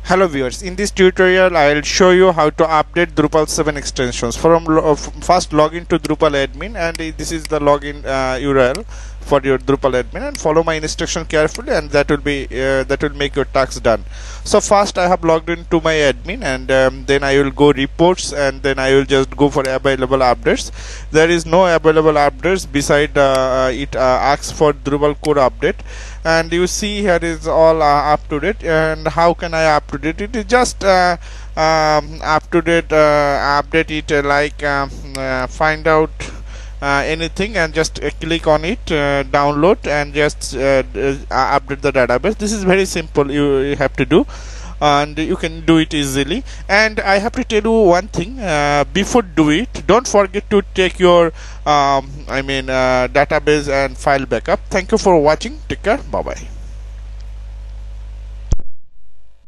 Hello viewers, in this tutorial I will show you how to update Drupal 7 extensions. First log into Drupal admin, and this is the login URL for your Drupal admin, and follow my instruction carefully, and that will make your tasks done. So first I have logged into my admin, and then I will go reports, and then I will just go for available updates. There is no available updates beside it asks for Drupal core update, and you see here is all up to date. And how can I up to date it? Is just up to date update it find out anything, and just click on it, download, and just update the database. This is very simple, you have to do, and you can do it easily. And I have to tell you one thing, before do it, don't forget to take your database and file backup. Thank you for watching. Take care. Bye bye.